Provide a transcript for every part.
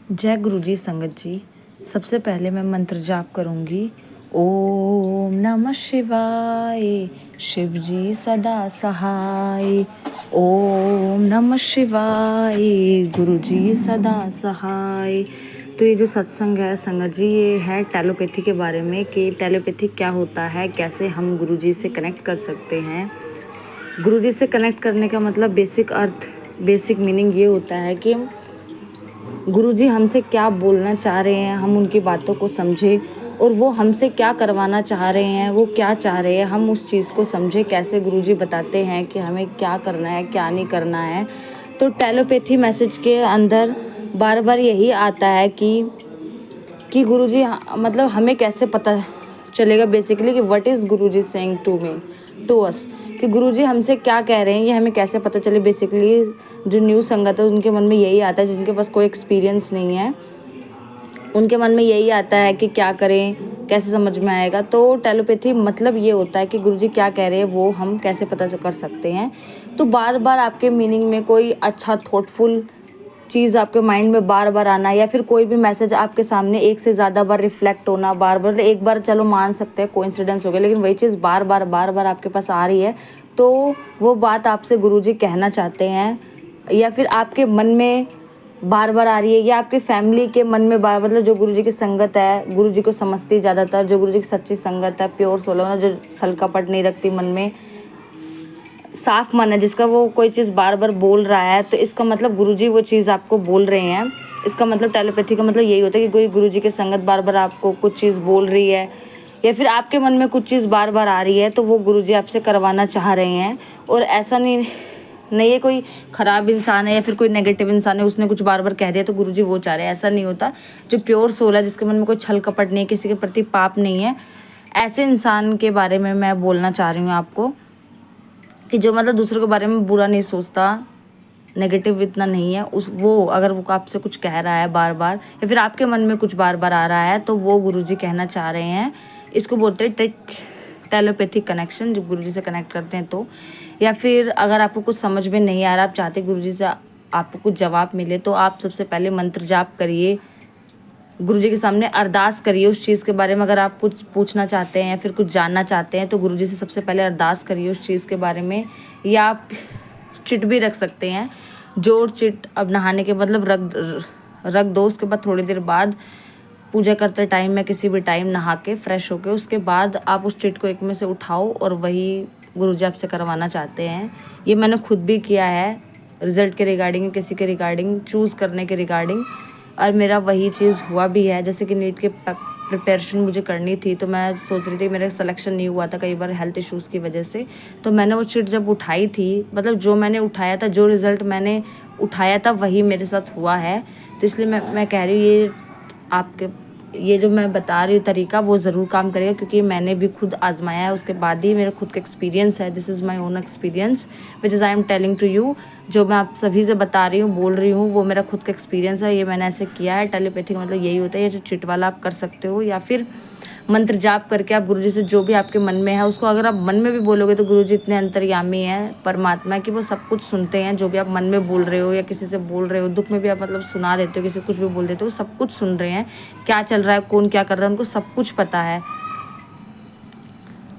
जय गुरु जी संगत जी। सबसे पहले मैं मंत्र जाप करूंगी। ओम नमः शिवाय, शिव जी सदा सहाय। ओम नमः शिवाय, गुरु जी सदा सहाय। तो ये जो सत्संग है संगत जी, ये है टेलीपैथी के बारे में कि टेलीपैथी क्या होता है, कैसे हम गुरु जी से कनेक्ट कर सकते हैं। गुरु जी से कनेक्ट करने का मतलब बेसिक अर्थ, बेसिक मीनिंग ये होता है कि गुरुजी हमसे क्या बोलना चाह रहे हैं, हम उनकी बातों को समझें और वो हमसे क्या करवाना चाह रहे हैं, वो क्या चाह रहे हैं, हम उस चीज़ को समझें। कैसे गुरुजी बताते हैं कि हमें क्या करना है, क्या नहीं करना है। तो टेलीपैथी मैसेज के अंदर बार बार यही आता है कि गुरुजी मतलब हमें कैसे पता चलेगा बेसिकली कि what is Guruji saying to me, to us, कि गुरुजी हमसे क्या कह रहे हैं, ये हमें कैसे पता चले। बेसिकली जो न्यू संगत है उनके मन में यही आता है, जिनके पास कोई एक्सपीरियंस नहीं है उनके मन में यही आता है कि क्या करें, कैसे समझ में आएगा। तो टेलीपैथी मतलब ये होता है कि गुरुजी क्या कह रहे हैं वो हम कैसे पता कर सकते हैं। तो बार बार आपके मीनिंग में कोई अच्छा थॉटफुल चीज़ आपके माइंड में बार बार आना, या फिर कोई भी मैसेज आपके सामने एक से ज़्यादा बार रिफ्लेक्ट होना, बार बार, एक बार चलो मान सकते हैं कोइंसिडेंस हो गया, लेकिन वही चीज़ बार बार आपके पास आ रही है, तो वो बात आपसे गुरुजी कहना चाहते हैं। या फिर आपके मन में बार बार आ रही है, या आपके फैमिली के मन में बार, मतलब जो गुरुजी की संगत है, गुरुजी को समझती ज़्यादातर, जो गुरुजी की सच्ची संगत है, प्योर सोल है, जो छल कपट नहीं रखती मन में, साफ मन है, जिसका वो कोई चीज़ बार बार बोल रहा है, तो इसका मतलब गुरुजी वो चीज़ आपको बोल रहे हैं। इसका मतलब टेलीपैथी का मतलब यही होता है कि कोई गुरुजी की संगत बार बार आपको कुछ चीज़ बोल रही है, या फिर आपके मन में कुछ चीज़ बार बार आ रही है, तो वो गुरुजी आपसे करवाना चाह रहे हैं। और ऐसा नहीं ये कोई ख़राब इंसान है या फिर कोई नेगेटिव इंसान है, उसने कुछ बार बार कह दिया तो गुरुजी वो चाह रहे हैं, ऐसा नहीं होता। जो प्योर सोल है, जिसके मन में कोई छल कपट नहीं है, किसी के प्रति पाप नहीं है, ऐसे इंसान के बारे में मैं बोलना चाह रही हूँ आपको, कि जो मतलब दूसरों के बारे में बुरा नहीं सोचता, नेगेटिव इतना नहीं है। वो अगर वो आपसे कुछ कह रहा है बार बार, या फिर आपके मन में कुछ बार बार आ रहा है, तो वो गुरुजी कहना चाह रहे हैं। इसको बोलते हैं टेलीपैथिक कनेक्शन, जब गुरुजी से कनेक्ट करते हैं तो। या फिर अगर आपको कुछ समझ में नहीं आ रहा, आप चाहते गुरुजी से आपको कुछ जवाब मिले, तो आप सबसे पहले मंत्र जाप करिए, गुरुजी के सामने अरदास करिए उस चीज़ के बारे में। अगर आप कुछ पूछना चाहते हैं या फिर कुछ जानना चाहते हैं, तो गुरुजी से सबसे पहले अरदास करिए उस चीज़ के बारे में। या आप चिट भी रख सकते हैं, जोड़ चिट। अब नहाने के मतलब रख दो, उसके बाद थोड़ी देर बाद पूजा करते टाइम या किसी भी टाइम नहा के फ्रेश होके, उसके बाद आप उस चिट को एक में से उठाओ और वही गुरुजी आपसे करवाना चाहते हैं। ये मैंने खुद भी किया है, रिजल्ट के रिगार्डिंग, किसी के रिगार्डिंग, चूज़ करने के रिगार्डिंग, और मेरा वही चीज़ हुआ भी है। जैसे कि नीट के प्रिपरेशन मुझे करनी थी, तो मैं सोच रही थी, मेरा सिलेक्शन नहीं हुआ था कई बार हेल्थ इश्यूज़ की वजह से, तो मैंने वो चिट जब उठाई थी, मतलब जो मैंने उठाया था, जो रिज़ल्ट मैंने उठाया था वही मेरे साथ हुआ है। तो इसलिए मैं कह रही हूँ ये आपके, ये जो मैं बता रही हूँ तरीका, वो ज़रूर काम करेगा, क्योंकि मैंने भी खुद आजमाया है, उसके बाद ही मेरा खुद का एक्सपीरियंस है। This is my own experience which is I am telling to you. जो मैं आप सभी से बता रही हूँ, बोल रही हूँ, वो मेरा खुद का एक्सपीरियंस है, ये मैंने ऐसे किया है। टेलीपैथी का मतलब यही होता है। ये जो चिट वाला आप कर सकते हो, या फिर मंत्र जाप करके आप गुरुजी से जो भी आपके मन में है उसको, अगर आप मन में भी बोलोगे, तो गुरुजी इतने अंतर्यामी हैं, परमात्मा, कि वो सब कुछ सुनते हैं। जो भी आप मन में बोल रहे हो या किसी से बोल रहे हो, दुख में भी आप मतलब सुना देते हो, किसी को कुछ भी बोल देते हो, सब कुछ सुन रहे हैं, क्या चल रहा है, कौन क्या कर रहा है, उनको सब कुछ पता है।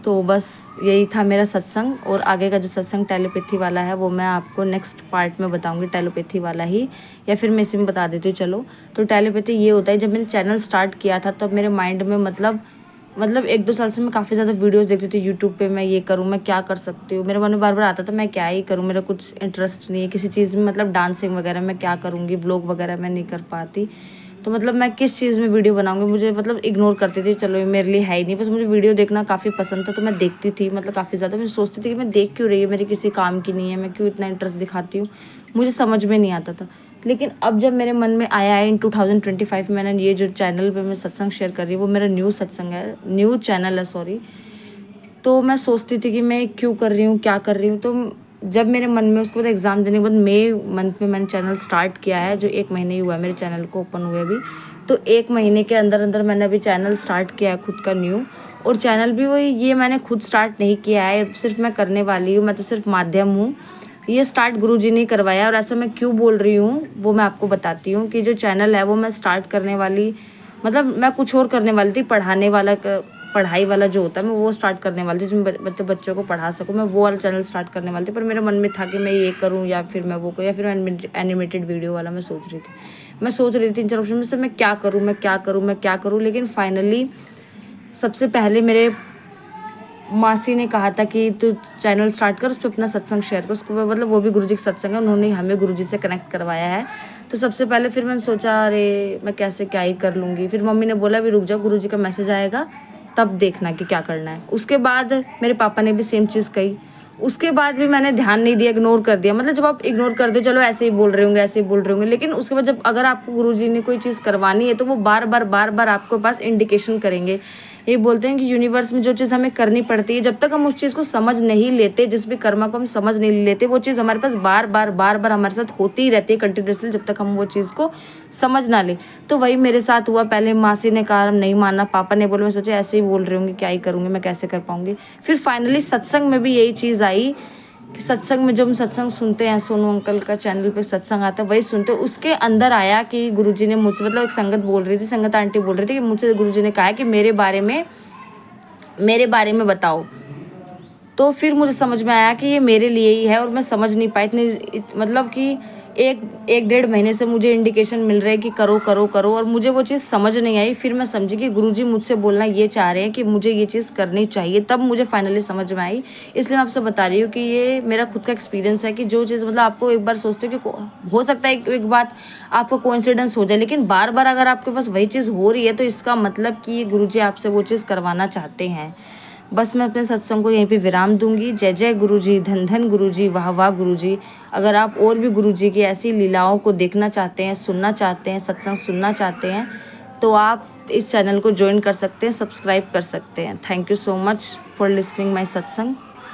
तो बस यही था मेरा सत्संग, और आगे का जो सत्संग टेलीपैथी वाला है वो मैं आपको नेक्स्ट पार्ट में बताऊंगी, टेलीपैथी वाला ही, या फिर मैं इसी में बता देती हूँ। चलो, तो टेलीपैथी ये होता है, जब मैंने चैनल स्टार्ट किया था तब मेरे माइंड में मतलब 1-2 साल से मैं काफ़ी ज़्यादा वीडियोस देखती थी यूट्यूब पे, मैं ये करूँ, मैं क्या कर सकती हूँ, मेरे मन में बार बार आता था मैं क्या ही करूँ, मेरा कुछ इंटरेस्ट नहीं है किसी चीज़ में, मतलब डांसिंग वगैरह मैं क्या करूँगी, ब्लॉग वगैरह मैं नहीं कर पाती, तो मतलब मैं किस चीज़ में वीडियो बनाऊंगी, मुझे मतलब इग्नोर करती थी, चलो ये मेरे लिए है ही नहीं। बस मुझे वीडियो देखना काफ़ी पसंद था, तो मैं देखती थी, मतलब काफ़ी ज़्यादा। मैं सोचती थी कि मैं देख क्यों रही हूँ, मेरी किसी काम की नहीं है, मैं क्यों इतना इंटरेस्ट दिखाती हूँ, मुझे समझ में नहीं आता था। लेकिन अब जब मेरे मन में आया है इन 2025 में, मैंने ये जो चैनल पे मैं सत्संग शेयर कर रही हूँ, वो मेरा न्यू सत्संग है, न्यू चैनल है, सॉरी। तो मैं सोचती थी कि मैं क्यों कर रही हूँ, क्या कर रही हूँ। तो जब मेरे मन में, उसके बाद एग्ज़ाम देने के बाद मई मंथ में मैंने चैनल स्टार्ट किया है, जो 1 महीने ही हुआ है मेरे चैनल को ओपन हुए अभी। तो 1 महीने के अंदर अंदर मैंने अभी चैनल स्टार्ट किया है खुद का न्यू। और चैनल भी वही, ये मैंने खुद स्टार्ट नहीं किया है, सिर्फ मैं करने वाली हूँ, मैं तो सिर्फ माध्यम हूँ। ये स्टार्ट गुरुजी ने करवाया। और ऐसा मैं क्यों बोल रही हूँ वो मैं आपको बताती हूँ कि जो चैनल है वो मैं स्टार्ट करने वाली, मतलब मैं कुछ और करने वाली थी, पढ़ाई वाला जो होता है मैं वो स्टार्ट करने वाली थी, जिसमें बच्चों को पढ़ा सकूँ, मैं वो वाला चैनल स्टार्ट करने वाली थी। पर मेरे मन में था कि मैं ये करूँ या फिर मैं वो करूँ, या फिर एनिमेटेड वीडियो वाला मैं सोच रही थी इन चार ऑप्शन में से मैं क्या करूँ। लेकिन फाइनली सबसे पहले मेरे मासी ने कहा था कि तू चैनल स्टार्ट कर, उस पर अपना सत्संग शेयर कर, उसको मतलब वो भी गुरुजी का सत्संग है, उन्होंने हमें गुरुजी से कनेक्ट करवाया है। तो सबसे पहले फिर मैंने सोचा अरे मैं कैसे क्या ही कर लूँगी। फिर मम्मी ने बोला अभी रुक जाओ, गुरुजी का मैसेज आएगा तब देखना कि क्या करना है। उसके बाद मेरे पापा ने भी सेम चीज़ कही। उसके बाद भी मैंने ध्यान नहीं दिया, इग्नोर कर दिया। मतलब जब आप इग्नोर कर दो, चलो ऐसे ही बोल रहे होंगे, लेकिन उसके बाद जब अगर आपको गुरुजी ने कोई चीज़ करवानी है तो वो बार बार आपके पास इंडिकेशन करेंगे। ये बोलते हैं कि यूनिवर्स में जो चीज़ हमें करनी पड़ती है, जब तक हम उस चीज़ को समझ नहीं लेते, जिस भी कर्मा को हम समझ नहीं लेते, वो चीज़ हमारे पास बार बार हमारे साथ होती ही रहती है कंटिन्यूसली, जब तक हम वो चीज़ को समझ ना ले। तो वही मेरे साथ हुआ। पहले मासी ने कहा नहीं माना, पापा ने बोला, मैं सोचा ऐसे ही बोल रही होंगी, क्या ही करूँगी मैं, कैसे कर पाऊँगी। फिर फाइनली सत्संग में भी यही चीज़ आई कि सत्संग में जब हम सत्संग सुनते हैं, सोनू अंकल का चैनल पे सत्संग आता है, वही सुनते, उसके अंदर आया कि गुरुजी ने मुझसे, मतलब एक संगत आंटी बोल रही थी कि मुझसे गुरुजी ने कहा है कि मेरे बारे में बताओ। तो फिर मुझे समझ में आया कि ये मेरे लिए ही है, और मैं समझ नहीं पाई इतने, मतलब कि एक डेढ़ महीने से मुझे इंडिकेशन मिल रहे हैं कि करो, और मुझे वो चीज़ समझ नहीं आई। फिर मैं समझी कि गुरुजी मुझसे बोलना ये चाह रहे हैं कि मुझे ये चीज़ करनी चाहिए, तब मुझे फाइनली समझ में आई। इसलिए मैं आपसे बता रही हूँ कि ये मेरा खुद का एक्सपीरियंस है कि जो चीज़, मतलब आपको एक बार सोचते हो कि हो सकता है एक बात आपको कोइंसिडेंस हो जाए, लेकिन बार बार अगर आपके पास वही चीज़ हो रही है तो इसका मतलब कि गुरुजी आपसे वो चीज़ करवाना चाहते हैं। बस मैं अपने सत्संग को यहीं पे विराम दूंगी। जय जय गुरुजी, धन धन गुरुजी, वाह वाह गुरुजी। अगर आप और भी गुरुजी की ऐसी लीलाओं को देखना चाहते हैं, सुनना चाहते हैं, सत्संग सुनना चाहते हैं, तो आप इस चैनल को ज्वाइन कर सकते हैं, सब्सक्राइब कर सकते हैं। Thank you so much for listening my सत्संग।